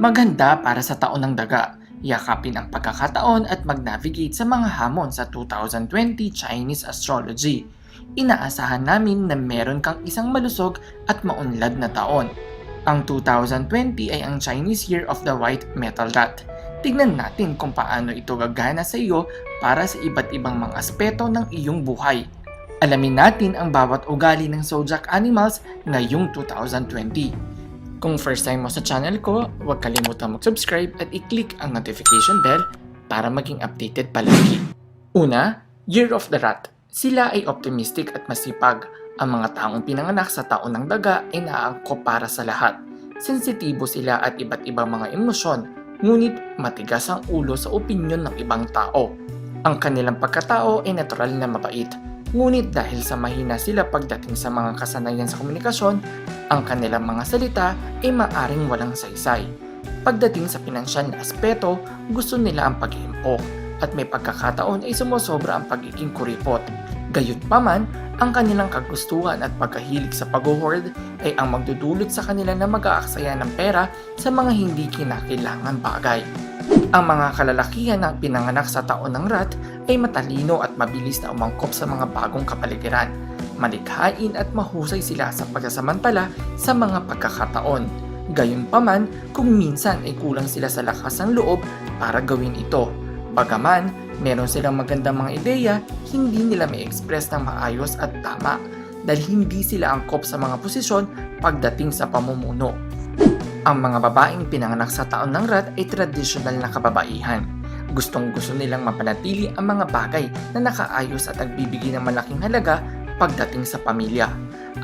Maganda para sa taon ng daga, yakapin ang pagkakataon at mag-navigate sa mga hamon sa 2020 Chinese Astrology. Inaasahan namin na meron kang isang malusog at maunlad na taon. Ang 2020 ay ang Chinese Year of the White Metal Rat. Tignan natin kung paano ito gagana sa iyo para sa iba't ibang mga aspeto ng iyong buhay. Alamin natin ang bawat ugali ng zodiac animals ngayong 2020. Kung first time mo sa channel ko, huwag kalimutan mag-subscribe at i-click ang notification bell para maging updated palagi. Una, Year of the Rat. Sila ay optimistic at masipag. Ang mga taong pinanganak sa taon ng daga ay naaangkop para sa lahat. Sensitibo sila at iba't ibang mga emosyon, ngunit matigas ang ulo sa opinyon ng ibang tao. Ang kanilang pagkatao ay natural na mabait. Ngunit dahil sa mahina sila pagdating sa mga kasanayan sa komunikasyon, ang kanilang mga salita ay maaring walang saysay. Pagdating sa pinansyal na aspeto, gusto nila ang pag-iimpok at may pagkakataon ay sumusobra ang pagiging kuripot. Gayunpaman, ang kanilang kagustuhan at pagkahilig sa pag-hoard ay ang magdudulot sa kanila na mag-aaksaya ng pera sa mga hindi kinakailangan bagay. Ang mga kalalakihan na pinanganak sa taon ng rat ay matalino at mabilis na umangkop sa mga bagong kapaligiran. Malikhain at mahusay sila sa pagsasamantala sa mga pagkakataon. Gayunpaman, kung minsan ay kulang sila sa lakas ng loob para gawin ito. Bagaman, meron silang magandang mga ideya, hindi nila may express ng maayos at tama dahil hindi sila angkop sa mga posisyon pagdating sa pamumuno. Ang mga babaeng pinanganak sa taon ng rat ay tradisyonal na kababaihan. Gustong-gusto nilang mapanatili ang mga bagay na nakaayos at nagbibigay ng malaking halaga pagdating sa pamilya.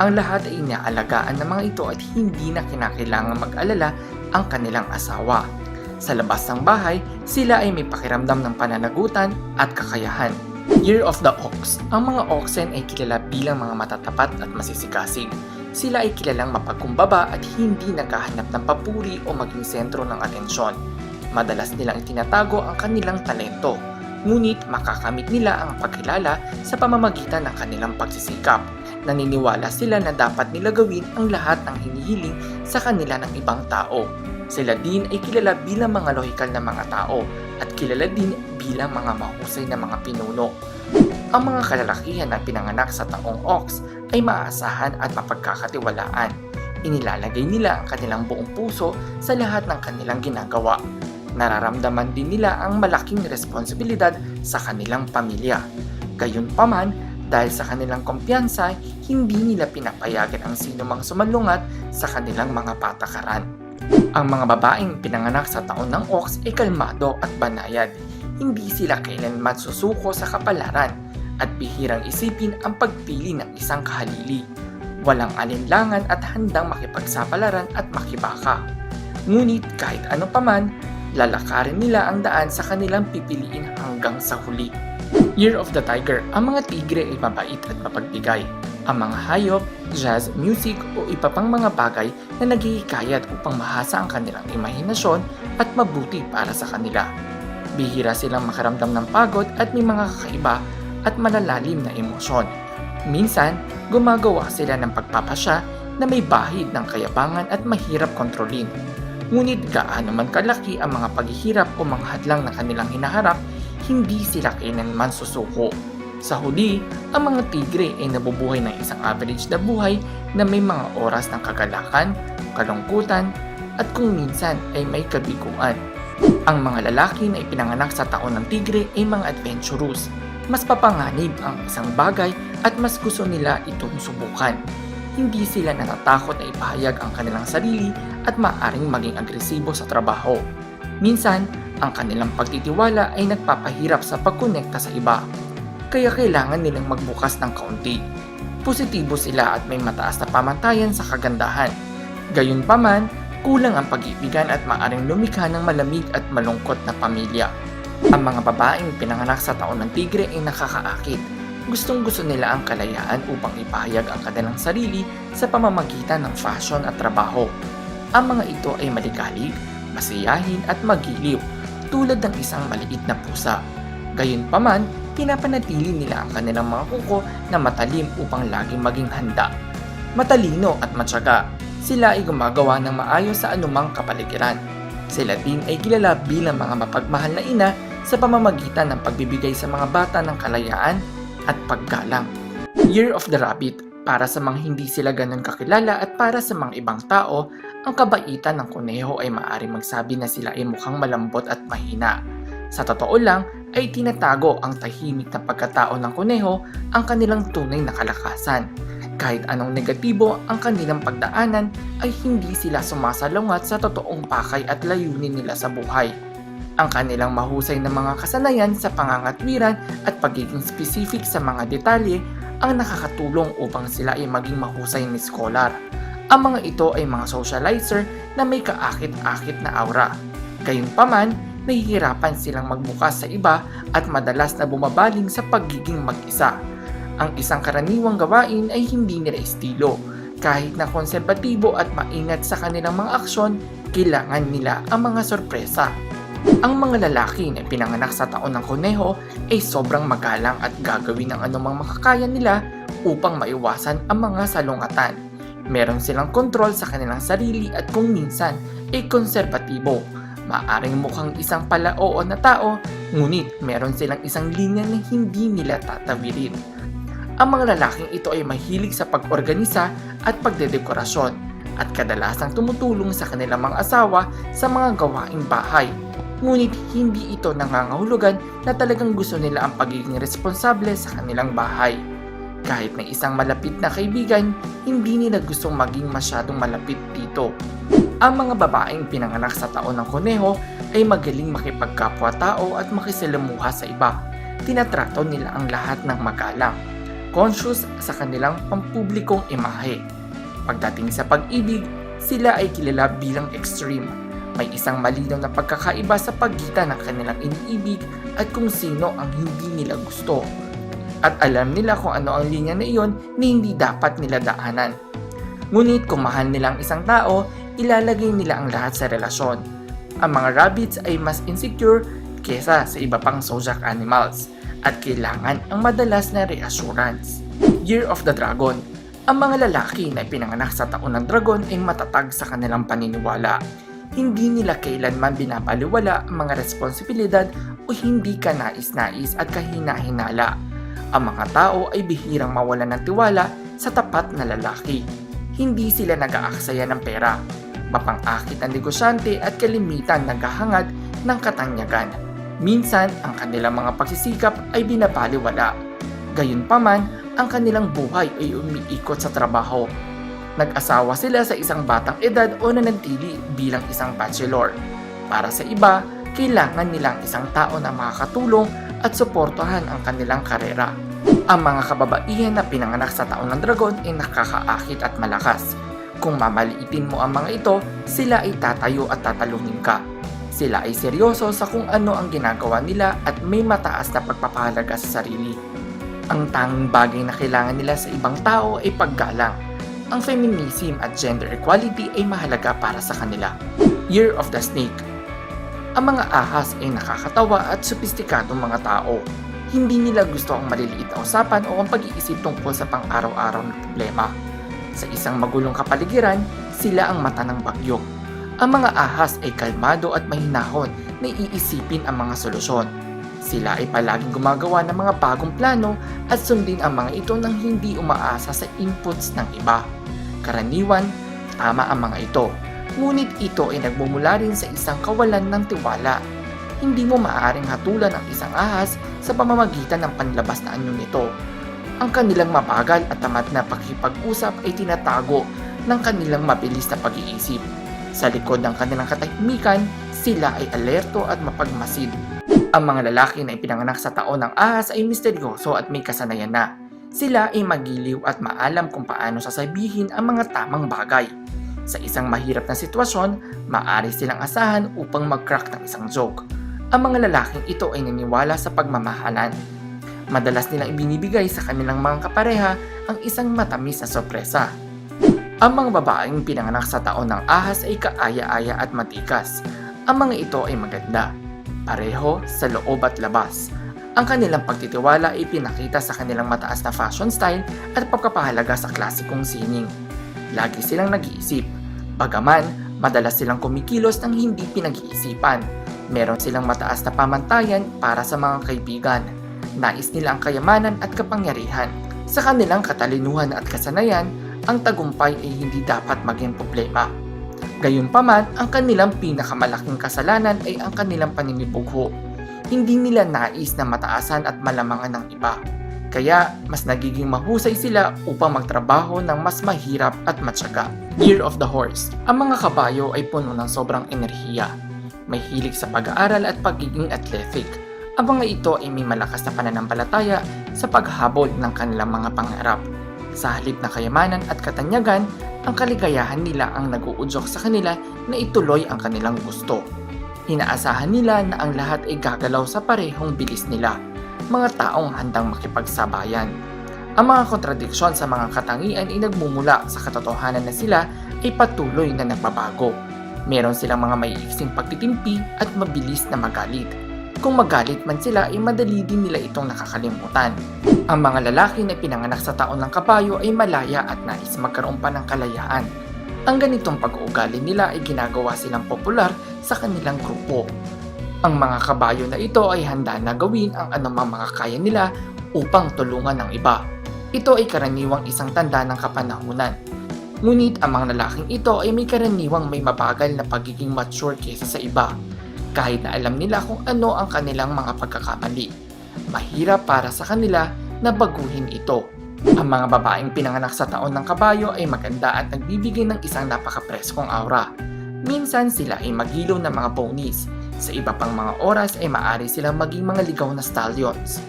Ang lahat ay inaalagaan ng mga ito at hindi na kinakailangan mag-alala ang kanilang asawa. Sa labas ng bahay, sila ay may pakiramdam ng pananagutan at kakayahan. Year of the Ox. Ang mga oxen ay kilala bilang mga matatapat at masisikasig. Sila ay kilalang mapagkumbaba at hindi naghahanap ng papuri o maging sentro ng atensyon. Madalas nilang itinatago ang kanilang talento, ngunit makakamit nila ang pagkilala sa pamamagitan ng kanilang pagsisikap. Naniniwala sila na dapat nila gawin ang lahat ng hinihiling sa kanila ng ibang tao. Sila din ay kilala bilang mga lohikal na mga tao at kilala din bilang mga mahusay na mga pinuno. Ang mga kalalakihan na pinanganak sa taong ox ay maaasahan at mapagkakatiwalaan. Inilalagay nila ang kanilang buong puso sa lahat ng kanilang ginagawa. Nararamdaman din nila ang malaking responsibilidad sa kanilang pamilya. Gayunpaman, dahil sa kanilang kumpiyansa, hindi nila pinapayagan ang sinumang sumalungat sa kanilang mga patakaran. Ang mga babaeng pinanganak sa taon ng ox ay kalmado at banayad. Hindi sila kailanman susuko sa kapalaran at bihirang isipin ang pagpili ng isang kahalili. Walang alinlangan at handang makipagsapalaran at makibaka. Ngunit kahit ano paman, lalakarin nila ang daan sa kanilang pipiliin hanggang sa huli. Year of the Tiger. Ang mga tigre ay mabait at mapagbigay. Ang mga hayop, jazz, music o iba pang mga bagay na naghihikayat upang mahasa ang kanilang imahinasyon at mabuti para sa kanila. Bihira silang makaramdam ng pagod at may mga kakaiba at malalalim na emosyon. Minsan, gumagawa sila ng pagpapasya na may bahid ng kayabangan at mahirap kontrolin. Ngunit gaano man kalaki ang mga paghihirap o mga hadlang na kanilang hinaharap, hindi sila kailanman susuko. Sa huli, ang mga tigre ay nabubuhay ng isang average na buhay na may mga oras ng kagalakan, kalungkutan, at kung minsan ay may kabiguan. Ang mga lalaki na ipinanganak sa taon ng tigre ay mga adventurous. Mas papanganib ang isang bagay at mas gusto nila itong subukan. Hindi sila natatakot na ipahayag ang kanilang sarili at maaaring maging agresibo sa trabaho. Minsan, ang kanilang pagtitiwala ay nagpapahirap sa pagkonekta sa iba. Kaya kailangan nilang magbukas ng kaunti. Positibo sila at may mataas na pamantayan sa kagandahan. Gayunpaman, kulang ang pag-ibigan at maaaring lumikha ng malamig at malungkot na pamilya. Ang mga babaeng pinanganak sa taon ng tigre ay nakakaakit. Gustong-gusto nila ang kalayaan upang ipahayag ang kanilang sarili sa pamamagitan ng fashion at trabaho. Ang mga ito ay maligalig, masiyahin at magiliw, tulad ng isang maliit na pusa. Gayunpaman, pinapanatili nila ang kanilang mga kuko na matalim upang laging maging handa. Matalino at matyaga, sila ay gumagawa ng maayos sa anumang kapaligiran. Sila din ay kilala bilang mga mapagmahal na ina sa pamamagitan ng pagbibigay sa mga bata ng kalayaan at paggalang. Year of the Rabbit. Para sa mga hindi sila ganun kakilala at para sa mga ibang tao, ang kabaitan ng kuneho ay maaaring magsabi na sila ay mukhang malambot at mahina. Sa totoo lang, ay tinatago ang tahimik na pagkatao ng kuneho ang kanilang tunay na kalakasan. Kahit anong negatibo ang kanilang pagdaanan, ay hindi sila sumasalungat sa totoong pakay at layunin nila sa buhay. Ang kanilang mahusay na mga kasanayan sa pangangatwiran at pagiging specific sa mga detalye ang nakakatulong upang sila ay maging mahusay na scholar. Ang mga ito ay mga socializer na may kaakit-akit na aura. Gayunpaman, nahihirapan silang magbukas sa iba at madalas na bumabaling sa pagiging mag-isa. Ang isang karaniwang gawain ay hindi nila estilo. Kahit na konserbatibo at maingat sa kanilang mga aksyon, kailangan nila ang mga sorpresa. Ang mga lalaki na pinanganak sa taon ng kuneho ay sobrang magalang at gagawin ang anumang makakaya nila upang maiwasan ang mga salungatan. Meron silang kontrol sa kanilang sarili at kung minsan ay konserbatibo. Maaring mukhang isang palaoo na tao, ngunit meron silang isang linya na hindi nila tatawirin. Ang mga lalaking ito ay mahilig sa pag-organisa at pagdedekorasyon at kadalasang tumutulong sa kanilang mga asawa sa mga gawaing bahay. Ngunit hindi ito nangangahulugan na talagang gusto nila ang pagiging responsable sa kanilang bahay. Kahit na isang malapit na kaibigan, hindi nila gustong maging masyadong malapit dito. Ang mga babaeng pinanganak sa taon ng kuneho ay magaling makipagkapwa-tao at makisalamuha sa iba. Tinatrato nila ang lahat ng magalang, conscious sa kanilang pampublikong imahe. Pagdating sa pag-ibig, sila ay kilala bilang extreme. May isang malinaw na pagkakaiba sa pagitan ng kanilang iniibig at kung sino ang hindi nila gusto. At alam nila kung ano ang linya na iyon na hindi dapat nila daanan. Ngunit kung mahal nila ang isang tao, ilalagay nila ang lahat sa relasyon. Ang mga rabbits ay mas insecure kesa sa iba pang zodiac animals at kailangan ang madalas na reassurance. Year of the Dragon. Ang mga lalaki na pinanganak sa taon ng dragon ay matatag sa kanilang paniniwala. Hindi nila kailanman binabaliwala ang mga responsibilidad o hindi ka nais-nais at kahina-hinala. Ang mga tao ay bihirang mawalan ng tiwala sa tapat na lalaki. Hindi sila nag-aaksaya ng pera. Mapang-akit ang negosyante at kalimitan naghahangad ng katanyagan. Minsan, ang kanilang mga pagsisikap ay binabaliwala. Gayunpaman, ang kanilang buhay ay umiikot sa trabaho. Nag-asawa sila sa isang batang edad o nanatili bilang isang bachelor. Para sa iba, kailangan nilang isang tao na makakatulong at suportahan ang kanilang karera. Ang mga kababaihan na pinanganak sa taon ng dragon ay nakakaakit at malakas. Kung mamaliitin mo ang mga ito, sila ay tatayo at tatalungin ka. Sila ay seryoso sa kung ano ang ginagawa nila at may mataas na pagpapahalaga sa sarili. Ang tanging bagay na kailangan nila sa ibang tao ay paggalang. Ang feminism at gender equality ay mahalaga para sa kanila. Year of the Snake. Ang mga ahas ay nakakatawa at sopistikadong mga tao. Hindi nila gusto ang maliliit na usapan o ang pag-iisip tungkol sa pang-araw-araw na problema. Sa isang magulong kapaligiran, sila ang mata ng bagyo. Ang mga ahas ay kalmado at mahinahon na iisipin ang mga solusyon. Sila ay palaging gumagawa ng mga bagong plano at sundin ang mga ito nang hindi umaasa sa inputs ng iba. Karaniwan, tama ang mga ito. Ngunit ito ay nagmumula rin sa isang kawalan ng tiwala. Hindi mo maaaring hatulan ang isang ahas sa pamamagitan ng panlabas na anyo nito. Ang kanilang mabagal at tamad na pakikipag-usap ay tinatago ng kanilang mabilis na pag-iisip. Sa likod ng kanilang katahimikan, sila ay alerto at mapagmasid. Ang mga lalaki na ipinanganak sa taon ng ahas ay misteryoso at may kasanayan na. Sila ay magiliw at maalam kung paano sasabihin ang mga tamang bagay. Sa isang mahirap na sitwasyon, maaari silang asahan upang mag-crack ng isang joke. Ang mga lalaking ito ay naniniwala sa pagmamahalan. Madalas nilang ibinibigay sa kanilang mga kapareha ang isang matamis na sorpresa. Ang mga babaeng pinanganak sa taon ng ahas ay kaaya-aya at matikas. Ang mga ito ay maganda, pareho sa loob at labas. Ang kanilang pagtitiwala ay pinakita sa kanilang mataas na fashion style at pagpapahalaga sa klasikong sining. Lagi silang nag-iisip. Bagaman, Madalas silang kumikilos ng hindi pinag-iisipan. Meron silang mataas na pamantayan para sa mga kaibigan. Nais nila ang kayamanan at kapangyarihan. Sa kanilang katalinuhan at kasanayan, ang tagumpay ay hindi dapat maging problema. Gayunpaman, ang kanilang pinakamalaking kasalanan ay ang kanilang paninibugho. Hindi nila nais na mataasan at malamangan ng iba. Kaya, mas nagiging mahusay sila upang magtrabaho ng mas mahirap at matyaga. Year of the Horse. Ang mga kabayo ay puno ng sobrang enerhiya. May hilig sa pag-aaral at pagiging athletic. Ang mga ito ay may malakas na pananampalataya sa paghabol ng kanilang mga pangarap. Sa halip na kayamanan at katanyagan, ang kaligayahan nila ang nag-uudyok sa kanila na ituloy ang kanilang gusto. Inaasahan nila na ang lahat ay gagalaw sa parehong bilis nila, mga taong handang makipagsabayan. Ang mga kontradiksyon sa mga katangian ay nagmumula sa katotohanan na sila ay patuloy na nagbabago. Meron silang mga maiiksing pagtitimpi at mabilis na magalit. Kung magalit man sila ay madali din nila itong nakakalimutan. Ang mga lalaki na pinanganak sa taon ng kabayo ay malaya at nais magkaroon pa ng kalayaan. Ang ganitong pag-uugali nila ay ginagawa silang popular sa kanilang grupo. Ang mga kabayo na ito ay handa na gawin ang anumang makakaya nila upang tulungan ng iba. Ito ay karaniwang isang tanda ng kapanahunan. Ngunit ang mga lalaking ito ay may karaniwang may mabagal na pagiging mature kaysa sa iba. Kahit na alam nila kung ano ang kanilang mga pagkakamali, mahirap para sa kanila na baguhin ito. Ang mga babaeng pinanganak sa taon ng kabayo ay maganda at nagbibigay ng isang napaka-preskong aura. Minsan sila ay magilaw na mga ponies. Sa iba pang mga oras ay maaari silang maging mga ligaw na stallions.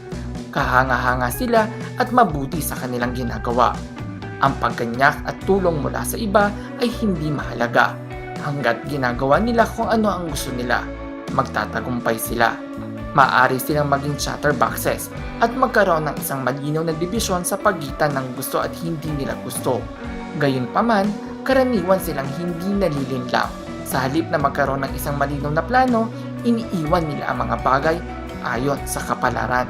Kahanga-hanga sila at mabuti sa kanilang ginagawa. Ang pagganyak at tulong mula sa iba ay hindi mahalaga. Hanggat ginagawa nila kung ano ang gusto nila, magtatagumpay sila. Maaari silang maging chatterboxes at magkaroon ng isang malinaw na dibisyon sa pagitan ng gusto at hindi nila gusto. Gayunpaman, karaniwan silang hindi nalilinlang. Sa halip na magkaroon ng isang malinaw na plano, iniiwan nila ang mga bagay ayon sa kapalaran.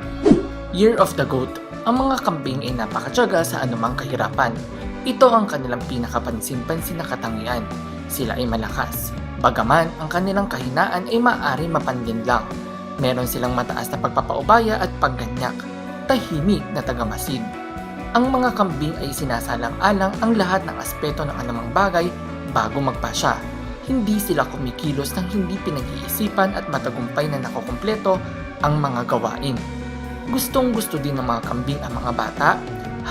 Year of the Goat. Ang mga kambing ay napakatyaga sa anumang kahirapan. Ito ang kanilang pinakapansin-pansin na katangian. Sila ay malakas. Bagaman ang kanilang kahinaan ay maaari mapansin lang. Meron silang mataas na pagpapaubaya at pagganyak. Tahimik na tagamasid. Ang mga kambing ay sinasalang-alang ang lahat ng aspeto ng anumang bagay bago magpasya. Hindi sila kumikilos ng hindi pinag-iisipan at matagumpay na nakukumpleto ang mga gawain. Gustong-gusto din ng mga kambing ang mga bata,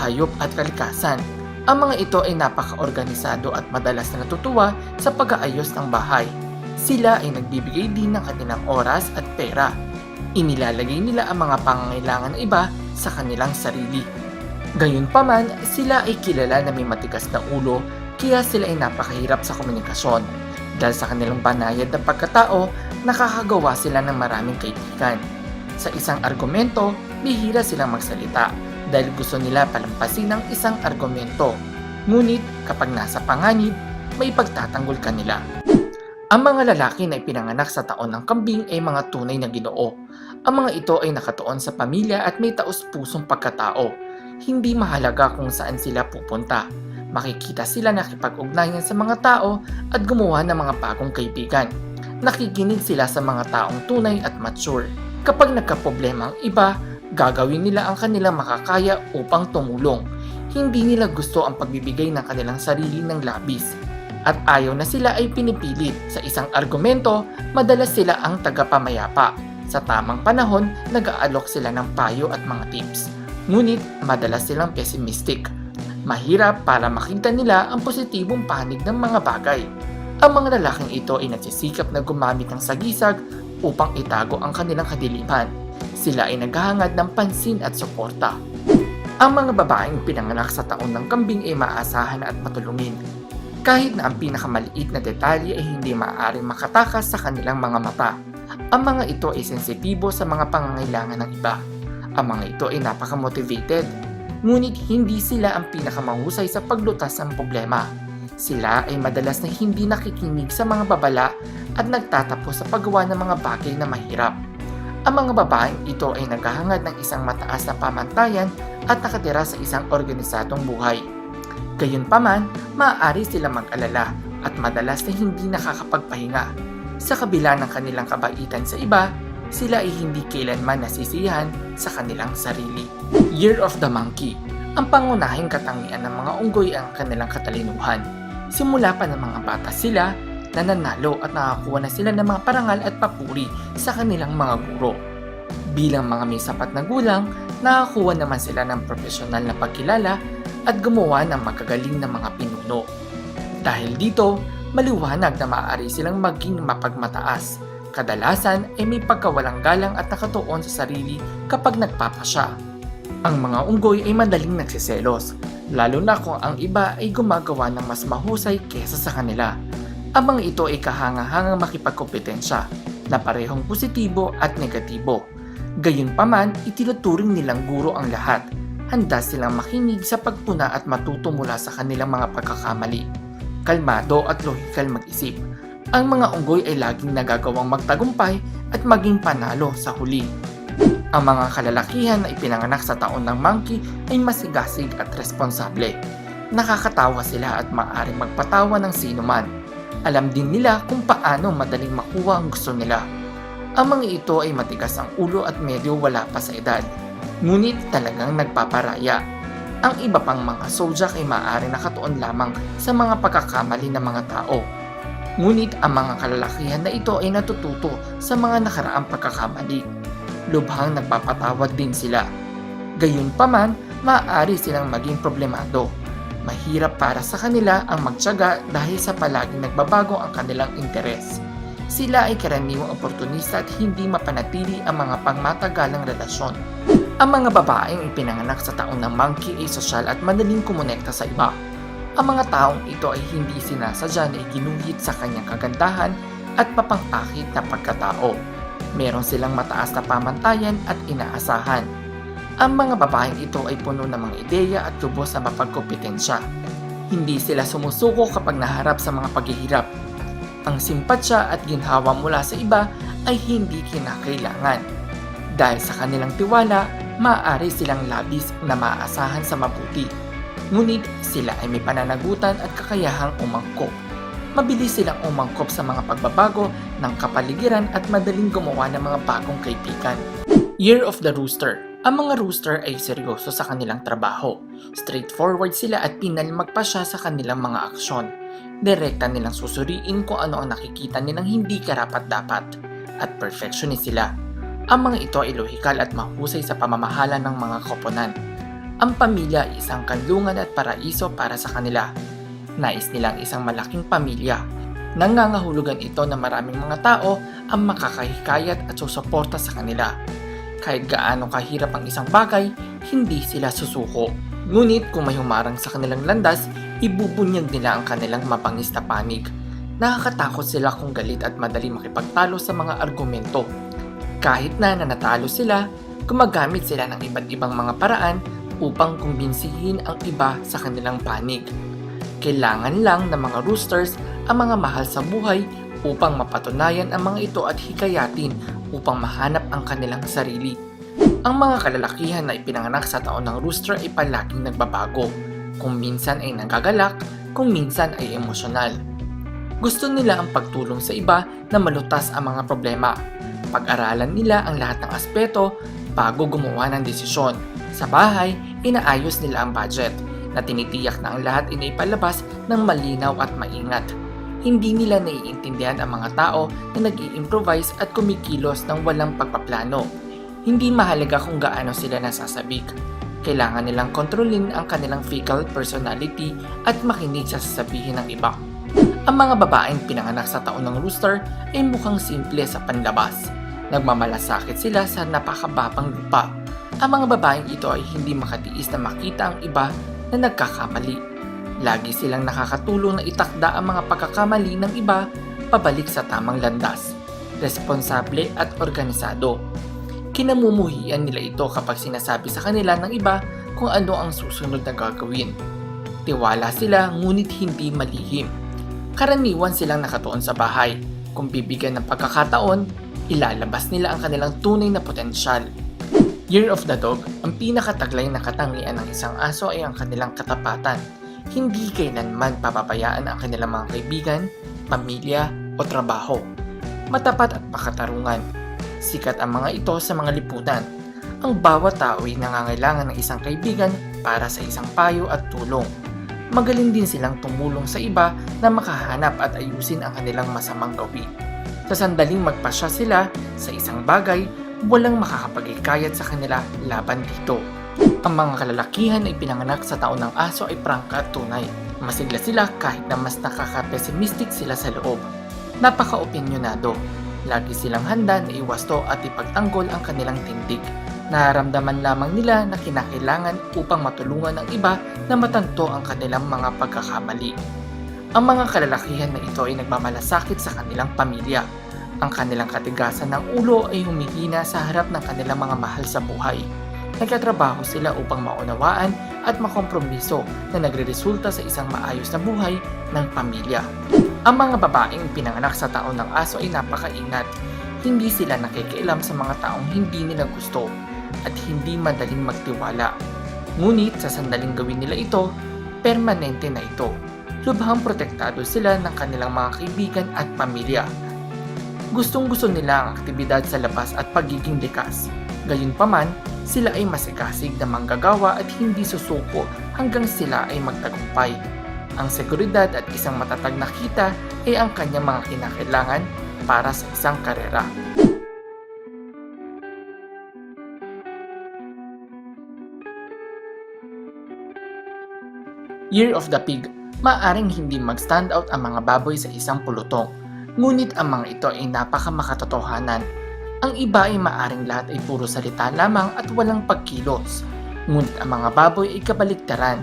hayop at kalikasan. Ang mga ito ay napaka-organisado at madalas na natutuwa sa pag-aayos ng bahay. Sila ay nagbibigay din ng kanilang oras at pera. Inilalagay nila ang mga pangangailangan ng iba sa kanilang sarili. Gayunpaman, sila ay kilala na may matigas na ulo kaya sila ay napakahirap sa komunikasyon. Dahil sa kanilang banayad na pagkatao, nakakagawa sila ng maraming kaibigan. Sa isang argumento, bihira silang magsalita dahil gusto nila palampasin ng isang argumento. Ngunit kapag nasa panganib, may pagtatanggol ka nila. Ang mga lalaki na ipinanganak sa taon ng kambing ay mga tunay na Ginoo. Ang mga ito ay nakatuon sa pamilya at may taos-pusong pagkatao. Hindi mahalaga kung saan sila pupunta. Makikita sila nakipag-ugnayan sa mga tao at gumawa ng mga bagong kaibigan. Nakikinig sila sa mga taong tunay at mature. Kapag nagkaproblema ang iba, gagawin nila ang kanilang makakaya upang tumulong. Hindi nila gusto ang pagbibigay ng kanilang sarili ng labis. At ayaw na sila ay pinipilit. Sa isang argumento, madalas sila ang tagapamayapa. Sa tamang panahon, nag-aalok sila ng payo at mga tips. Ngunit, madalas silang pessimistic. Mahirap para makita nila ang positibong panig ng mga bagay. Ang mga lalaking ito ay nagsisikap na gumamit ng sagisag upang itago ang kanilang kadiliman. Sila ay naghahangad ng pansin at suporta. Ang mga babaeng pinanganak sa taon ng kambing ay maaasahan at matulungin. Kahit na ang pinakamaliit na detalye ay hindi maaaring makatakas sa kanilang mga mata. Ang mga ito ay sensitibo sa mga pangangailangan ng iba. Ang mga ito ay napaka-motivated. Ngunit hindi sila ang pinakamahusay sa paglutas ng problema. Sila ay madalas na hindi nakikinig sa mga babala at nagtatapos sa paggawa ng mga bagay na mahirap. Ang mga babaeng ito ay naghahangad ng isang mataas na pamantayan at nakatira sa isang organisadong buhay. Gayunpaman, maaari silang mag-alala at madalas na hindi nakakapagpahinga. Sa kabila ng kanilang kabaitan sa iba, sila ay hindi kailanman nasisiyahan sa kanilang sarili. Year of the Monkey. Ang pangunahing katangian ng mga unggoy ang kanilang katalinuhan. Simula pa ng mga bata sila, nananalo at nakakuha na sila ng mga parangal at papuri sa kanilang mga guro. Bilang mga may sapat na gulang, nakakuha naman sila ng profesional na pagkilala at gumawa ng magagaling na mga pinuno. Dahil dito, maliwanag na maaari silang maging mapagmataas. Kadalasan ay may pagkawalang galang at nakatuon sa sarili kapag nagpapasya. Ang mga unggoy ay madaling nagsiselos, lalo na kung ang iba ay gumagawa ng mas mahusay kesa sa kanila. Ang mga ito ay kahangahangang makipagkompetensya na parehong positibo at negatibo. Gayunpaman, itinuturing nilang guro ang lahat. Handa silang makinig sa pagpuna at matuto mula sa kanilang mga pagkakamali. Kalmado at lohikal mag-isip. Ang mga unggoy ay laging nagagawang magtagumpay at maging panalo sa huli. Ang mga kalalakihan na ipinanganak sa taon ng monkey ay masigasig at responsable. Nakakatawa sila at maaaring magpatawa ng sino man. Alam din nila kung paano madaling makuha ang gusto nila. Ang mga ito ay matigas ang ulo at medyo wala pa sa edad. Ngunit talagang nagpaparaya. Ang iba pang mga zodiac ay maaari nakatuon lamang sa mga pagkakamali ng mga tao. Ngunit ang mga kalalakihan na ito ay natututo sa mga nakaraang pagkakamali. Lubhang nagpapatawad din sila. Gayunpaman, maaari silang maging problemado. Mahirap para sa kanila ang magtiyaga dahil sa palaging nagbabago ang kanilang interes. Sila ay karaniwang oportunista at hindi mapanatili ang mga pangmatagalang relasyon. Ang mga babaeng ipinanganak sa taon ng monkey ay sosyal at madaling kumonekta sa iba. Ang mga taong ito ay hindi sinasadya na iginuhit sa kanyang kagandahan at papangakit na pagkatao. Meron silang mataas na pamantayan at inaasahan. Ang mga babaeng ito ay puno ng mga ideya at lubos na mapagkompetensya. Hindi sila sumusuko kapag naharap sa mga paghihirap. Ang simpatsya at ginhawa mula sa iba ay hindi kinakailangan. Dahil sa kanilang tiwala, maaari silang labis na maaasahan sa mabuti. Ngunit sila ay may pananagutan at kakayahang umangkop. Mabilis silang umangkop sa mga pagbabago ng kapaligiran at madaling gumawa ng mga bagong kaibigan. Year of the Rooster. Ang mga rooster ay seryoso sa kanilang trabaho. Straightforward sila at pinal magpasya sa kanilang mga aksyon. Direkta nilang susuriin kung ano ang nakikita nilang hindi karapat-dapat. At perfectionist sila. Ang mga ito ay lohikal at mahusay sa pamamahala ng mga koponan. Ang pamilya ay isang kanlungan at paraiso para sa kanila. Nais nilang isang malaking pamilya. Nangangahulugan ito na maraming mga tao ang makakahikayat at susuporta sa kanila. Kahit gaano kahirap ang isang bagay, hindi sila susuko. Ngunit kung may humarang sa kanilang landas, ibubunyag nila ang kanilang mapangis na panig. Nakakatakot sila kung galit at madali makipagtalo sa mga argumento. Kahit na nanatalo sila, gumagamit sila ng iba't ibang mga paraan upang kumbinsihin ang iba sa kanilang panig. Kailangan lang ng mga roosters ang mga mahal sa buhay upang mapatunayan ang mga ito at hikayatin upang mahanap ang kanilang sarili. Ang mga kalalakihan na ipinanganak sa taon ng rooster ay palaging nagbabago. Kung minsan ay nagagalak, kung minsan ay emosyonal. Gusto nila ang pagtulong sa iba na malutas ang mga problema. Pag-aralan nila ang lahat ng aspeto bago gumawa ng desisyon. Sa bahay, inaayos nila ang budget na tinitiyak na ang lahat ay naipalabas ng malinaw at maingat. Hindi nila naiintindihan ang mga tao na nag-i-improvise at kumikilos ng walang pagpaplano. Hindi mahalaga kung gaano sila nasasabik. Kailangan nilang kontrolin ang kanilang fickle personality at makinig sa sasabihin ng iba. Ang mga babaeng pinanganak sa taon ng rooster ay mukhang simple sa panlabas. Nagmamalasakit sila sa napakababang lupa. Ang mga babaeng ito ay hindi makatiis na makita ang iba na nagkakamali. Lagi silang nakakatulong na itakda ang mga pagkakamali ng iba pabalik sa tamang landas. Responsable at organisado. Kinamumuhian nila ito kapag sinasabi sa kanila ng iba kung ano ang susunod na gagawin. Tiwala sila ngunit hindi malihim. Karaniwan silang nakatuon sa bahay. Kung bibigyan ng pagkakataon, ilalabas nila ang kanilang tunay na potensyal. Year of the Dog. Ang pinakataglay na katangian ng isang aso ay ang kanilang katapatan. Hindi kailanman papabayaan ang kanilang mga kaibigan, pamilya o trabaho. Matapat at makatarungan. Sikat ang mga ito sa mga lipunan. Ang bawat tao ay nangangailangan ng isang kaibigan para sa isang payo at tulong. Magaling din silang tumulong sa iba na makahanap at ayusin ang kanilang masamang gawin. Sa sandaling magpasya sila sa isang bagay, walang makakapagikayat sa kanila laban dito. Ang mga kalalakihan ay pinanganak sa taon ng aso ay prangka at tunay. Masigla sila kahit na mas nakaka-pessimistic sila sa loob. Napaka-opinyonado. Lagi silang handa na iwasto at ipagtanggol ang kanilang tindig. Nararamdaman lamang nila na kinakailangan upang matulungan ang iba na matanto ang kanilang mga pagkakamali. Ang mga kalalakihan na ito ay nagmamalasakit sa kanilang pamilya. Ang kanilang katigasan ng ulo ay humihina sa harap ng kanilang mga mahal sa buhay. Nagtatrabaho sila upang maunawaan at makompromiso na nagreresulta sa isang maayos na buhay ng pamilya. Ang mga babaeng pinanganak sa taon ng aso ay napakaingat. Hindi sila nakikialam sa mga taong hindi nila gusto at hindi madaling magtiwala. Ngunit sa sandaling gawin nila ito, permanente na ito. Lubhang protektado sila ng kanilang mga kaibigan at pamilya. Gustong-gusto nila ang aktibidad sa labas at pagiging likas. Gayunpaman, sila ay masigasig na manggagawa at hindi susuko hanggang sila ay magtagumpay. Ang seguridad at isang matatag na kita ay ang kanyang mga kinakailangan para sa isang karera. Year of the Pig. Maaring hindi mag-stand out ang mga baboy sa isang pulutong. Ngunit ang mga ito ay napakamakatotohanan. Ang iba ay maaring lahat ay puro salita lamang at walang pagkilos. Ngunit ang mga baboy ay kabaliktaran.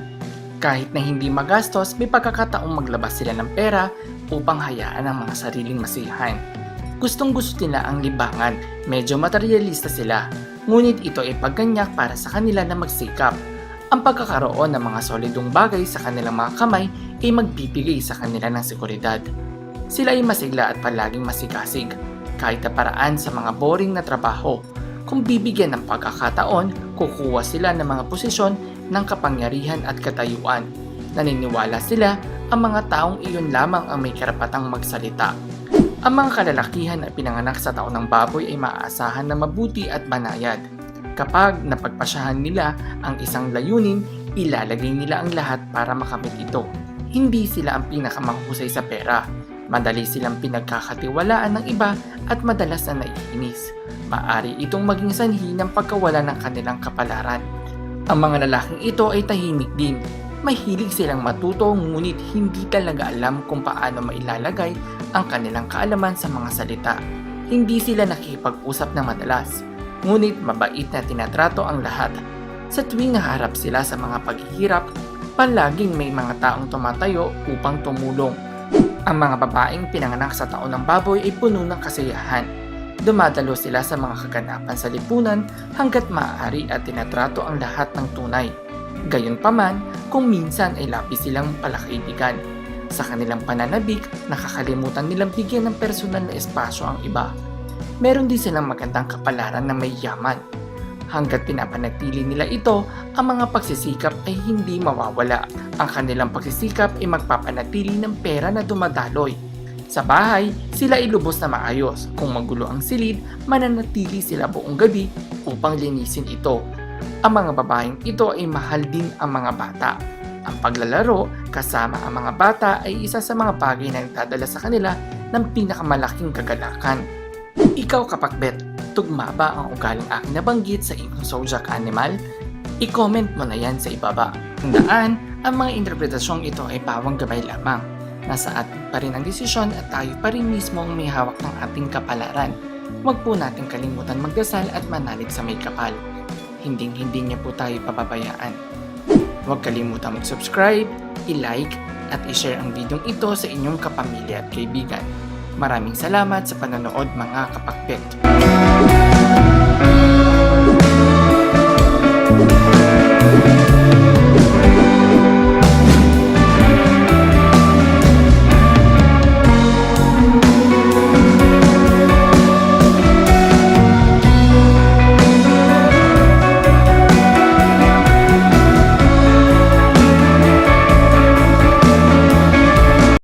Kahit na hindi magastos, may pagkakataong maglabas sila ng pera upang hayaan ang mga sariling masiyahan. Gustong-gusto nila ang libangan, medyo materialista sila. Ngunit ito ay pagganyak para sa kanila na magsikap. Ang pagkakaroon ng mga solidong bagay sa kanilang mga kamay ay magbibigay sa kanila ng seguridad. Sila ay masigla at palaging masigasig, kahit na paraan sa mga boring na trabaho. Kung bibigyan ng pagkakataon, kukuha sila ng mga posisyon ng kapangyarihan at katayuan. Naniniwala sila ang mga taong iyon lamang ang may karapatang magsalita. Ang mga kalalakihan na pinanganak sa taon ng baboy ay maaasahan na mabuti at banayad. Kapag napagpasyahan nila ang isang layunin, ilalagay nila ang lahat para makamit ito. Hindi sila ang pinakamahusay sa pera. Madali silang pinagkakatiwalaan ng iba at madalas na naiinis. Maaari itong maging sanhi ng pagkawala ng kanilang kapalaran. Ang mga lalaking ito ay tahimik din. Mahilig silang matuto ngunit hindi talaga alam kung paano mailalagay ang kanilang kaalaman sa mga salita. Hindi sila nakikipag-usap ng madalas. Ngunit mabait na tinatrato ang lahat. Sa tuwing naharap sila sa mga paghihirap, palaging may mga taong tumatayo upang tumulong. Ang mga babaeng pinanganak sa taon ng baboy ay puno ng kasiyahan. Dumadalo sila sa mga kaganapan sa lipunan hanggat maaari at tinatrato ang lahat ng tunay. Gayunpaman, kung minsan ay labis silang palakaibigan. Sa kanilang pananabik, nakakalimutan nilang bigyan ng personal na espasyo ang iba. Meron din silang magandang kapalaran na may yaman. Hanggat pinapanatili nila ito, ang mga pagsisikap ay hindi mawawala. Ang kanilang pagsisikap ay magpapanatili ng pera na dumadaloy. Sa bahay, sila ay lubos na maayos. Kung magulo ang silid, mananatili sila buong gabi upang linisin ito. Ang mga babaeng ito ay mahal din ang mga bata. Ang paglalaro kasama ang mga bata ay isa sa mga bagay na nagdadala sa kanila ng pinakamalaking kagalakan. Ikaw kapakbet, tugma ba ang ugaling aking nabanggit sa inyong zodiac animal? I-comment mo na yan sa ibaba. Tandaan, ang mga interpretasyong ito ay pawang gabay lamang. Nasa atin pa rin ang desisyon at tayo pa rin mismo ang may hawak ng ating kapalaran. Huwag po natin kalimutan magdasal at manalig sa may kapal. Hinding-hindi niya po tayo pababayaan. Huwag kalimutan mag-subscribe, i-like at i-share ang videong ito sa inyong kapamilya at kaibigan. Maraming salamat sa panonood mga kapakbet.